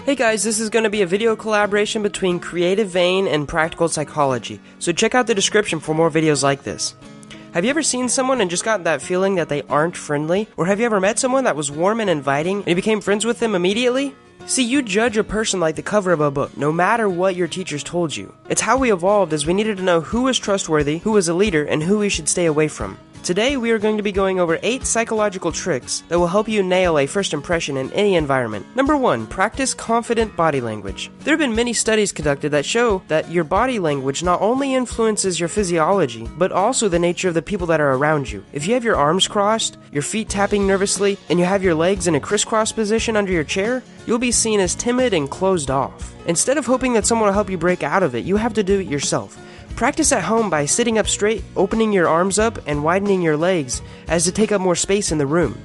Hey guys, this is going to be a video collaboration between Creative Vein and Practical Psychology, so check out the description for more videos like this. Have you ever seen someone and just gotten that feeling that they aren't friendly? Or have you ever met someone that was warm and inviting and you became friends with them immediately? See, you judge a person like the cover of a book, no matter what your teachers told you. It's how we evolved, as we needed to know who was trustworthy, who was a leader, and who we should stay away from. Today, we are going to be going over 8 psychological tricks that will help you nail a first impression in any environment. Number 1, practice confident body language. There have been many studies conducted that show that your body language not only influences your physiology, but also the nature of the people that are around you. If you have your arms crossed, your feet tapping nervously, and you have your legs in a crisscross position under your chair, you'll be seen as timid and closed off. Instead of hoping that someone will help you break out of it, you have to do it yourself. Practice at home by sitting up straight, opening your arms up, and widening your legs as to take up more space in the room.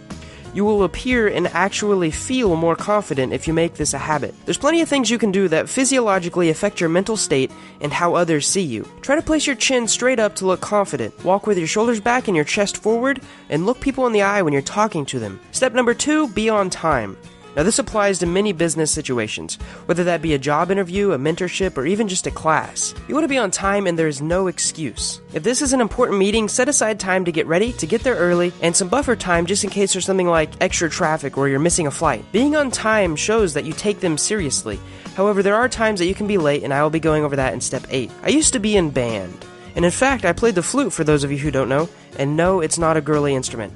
You will appear and actually feel more confident if you make this a habit. There's plenty of things you can do that physiologically affect your mental state and how others see you. Try to place your chin straight up to look confident. Walk with your shoulders back and your chest forward, and look people in the eye when you're talking to them. Step number 2, be on time. Now this applies to many business situations, whether that be a job interview, a mentorship, or even just a class. You want to be on time and there is no excuse. If this is an important meeting, set aside time to get ready, to get there early, and some buffer time just in case there's something like extra traffic or you're missing a flight. Being on time shows that you take them seriously. However, there are times that you can be late, and I will be going over that in step 8. I used to be in band, and in fact, I played the flute for those of you who don't know, and no, it's not a girly instrument.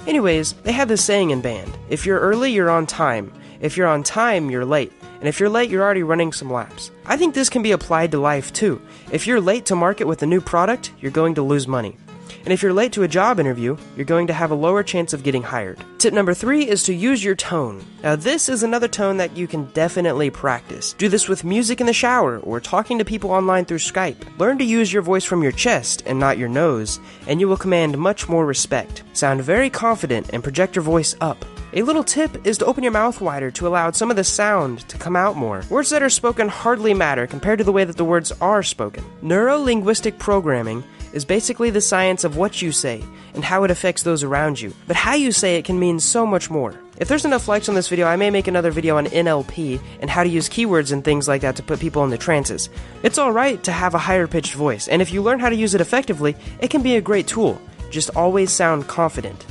Anyways, they have this saying in band: if you're early, you're on time. If you're on time, you're late. And if you're late, you're already running some laps. I think this can be applied to life too. If you're late to market with a new product, you're going to lose money. And if you're late to a job interview, you're going to have a lower chance of getting hired. Tip number 3 is to use your tone. Now this is another tone that you can definitely practice. Do this with music in the shower or talking to people online through Skype. Learn to use your voice from your chest and not your nose, and you will command much more respect. Sound very confident and project your voice up. A little tip is to open your mouth wider to allow some of the sound to come out more. Words that are spoken hardly matter compared to the way that the words are spoken. Neuro-linguistic programming is basically the science of what you say and how it affects those around you. But how you say it can mean so much more. If there's enough likes on this video, I may make another video on NLP and how to use keywords and things like that to put people into trances. It's alright to have a higher pitched voice, and if you learn how to use it effectively, it can be a great tool. Just always sound confident.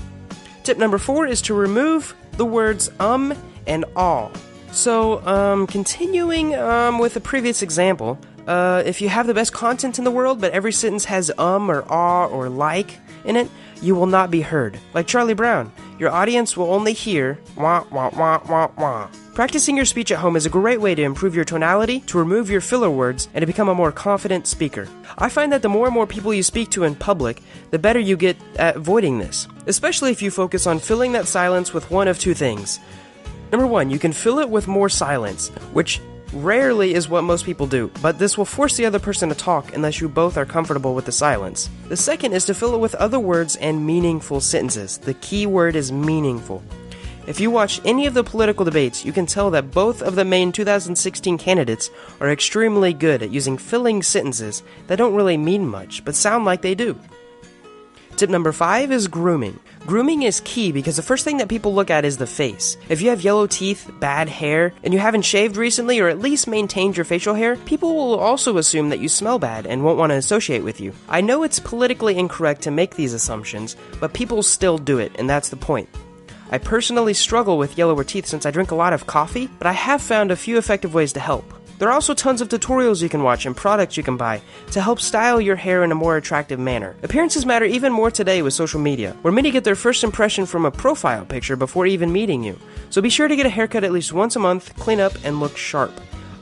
Tip number 4 is to remove the words and all. So, continuing with the previous example, if you have the best content in the world, but every sentence has or ah or like in it, you will not be heard. Like Charlie Brown, your audience will only hear wah wah wah wah wah. Practicing your speech at home is a great way to improve your tonality, to remove your filler words, and to become a more confident speaker. I find that the more and more people you speak to in public, the better you get at avoiding this, especially if you focus on filling that silence with one of 2 things. Number 1, you can fill it with more silence, which rarely is what most people do, but this will force the other person to talk unless you both are comfortable with the silence. The second is to fill it with other words and meaningful sentences. The key word is meaningful. If you watch any of the political debates, you can tell that both of the main 2016 candidates are extremely good at using filling sentences that don't really mean much, but sound like they do. Tip number 5 is grooming. Grooming is key because the first thing that people look at is the face. If you have yellow teeth, bad hair, and you haven't shaved recently or at least maintained your facial hair, people will also assume that you smell bad and won't want to associate with you. I know it's politically incorrect to make these assumptions, but people still do it, and that's the point. I personally struggle with yellower teeth since I drink a lot of coffee, but I have found a few effective ways to help. There are also tons of tutorials you can watch and products you can buy to help style your hair in a more attractive manner. Appearances matter even more today with social media, where many get their first impression from a profile picture before even meeting you. So be sure to get a haircut at least once a month, clean up, and look sharp.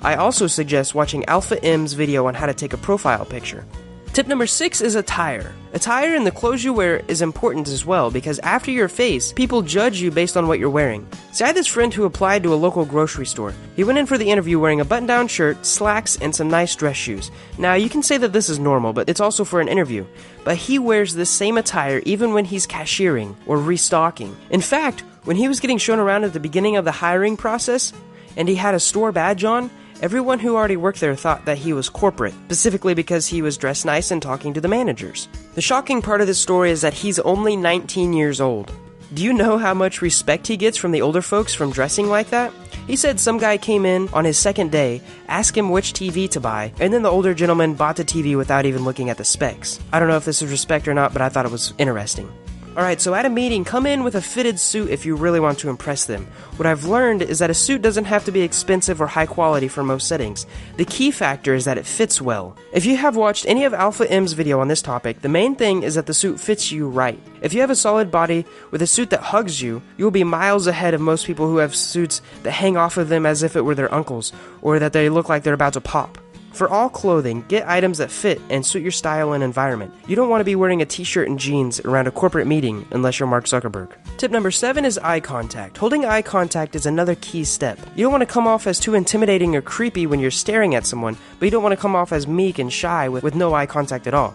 I also suggest watching Alpha M's video on how to take a profile picture. Tip number 6 is attire. Attire and the clothes you wear is important as well, because after your face, people judge you based on what you're wearing. See, I had this friend who applied to a local grocery store. He went in for the interview wearing a button-down shirt, slacks, and some nice dress shoes. Now, you can say that this is normal, but it's also for an interview. But he wears this same attire even when he's cashiering or restocking. In fact, when he was getting shown around at the beginning of the hiring process, and he had a store badge on, everyone who already worked there thought that he was corporate, specifically because he was dressed nice and talking to the managers. The shocking part of this story is that he's only 19 years old. Do you know how much respect he gets from the older folks from dressing like that? He said some guy came in on his second day, asked him which TV to buy, and then the older gentleman bought the TV without even looking at the specs. I don't know if this is respect or not, but I thought it was interesting. Alright, so at a meeting, come in with a fitted suit if you really want to impress them. What I've learned is that a suit doesn't have to be expensive or high quality for most settings. The key factor is that it fits well. If you have watched any of Alpha M's video on this topic, the main thing is that the suit fits you right. If you have a solid body with a suit that hugs you, you'll be miles ahead of most people who have suits that hang off of them as if it were their uncles, or that they look like they're about to pop. For all clothing, get items that fit and suit your style and environment. You don't want to be wearing a t-shirt and jeans around a corporate meeting unless you're Mark Zuckerberg. Tip number 7 is eye contact. Holding eye contact is another key step. You don't want to come off as too intimidating or creepy when you're staring at someone, but you don't want to come off as meek and shy with no eye contact at all.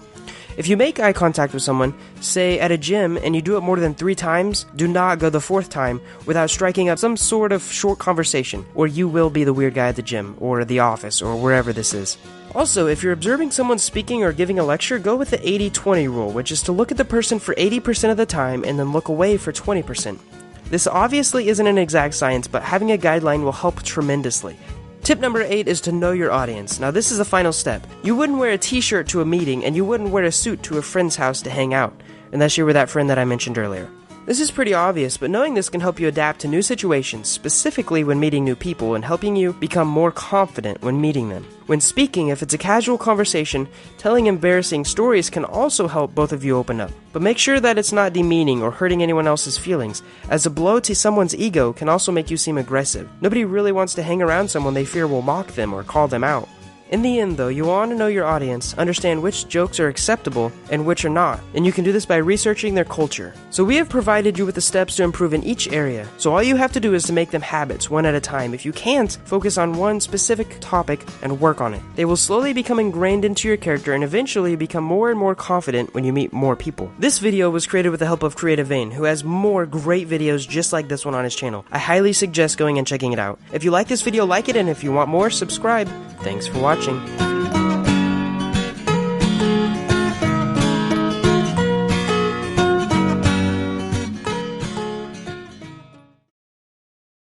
If you make eye contact with someone, say at a gym, and you do it more than 3 times, do not go the 4th time without striking up some sort of short conversation, or you will be the weird guy at the gym, or the office, or wherever this is. Also, if you're observing someone speaking or giving a lecture, go with the 80-20 rule, which is to look at the person for 80% of the time and then look away for 20%. This obviously isn't an exact science, but having a guideline will help tremendously. Tip number 8 is to know your audience. Now this is the final step. You wouldn't wear a t-shirt to a meeting, and you wouldn't wear a suit to a friend's house to hang out, unless you were that friend that I mentioned earlier. This is pretty obvious, but knowing this can help you adapt to new situations, specifically when meeting new people, and helping you become more confident when meeting them. When speaking, if it's a casual conversation, telling embarrassing stories can also help both of you open up. But make sure that it's not demeaning or hurting anyone else's feelings, as a blow to someone's ego can also make you seem aggressive. Nobody really wants to hang around someone they fear will mock them or call them out. In the end, though, you want to know your audience, understand which jokes are acceptable and which are not, and you can do this by researching their culture. So we have provided you with the steps to improve in each area, so all you have to do is to make them habits, one at a time. If you can't, focus on one specific topic and work on it. They will slowly become ingrained into your character and eventually become more and more confident when you meet more people. This video was created with the help of Creative Vane, who has more great videos just like this one on his channel. I highly suggest going and checking it out. If you like this video, like it, and if you want more, subscribe. Thanks for watching.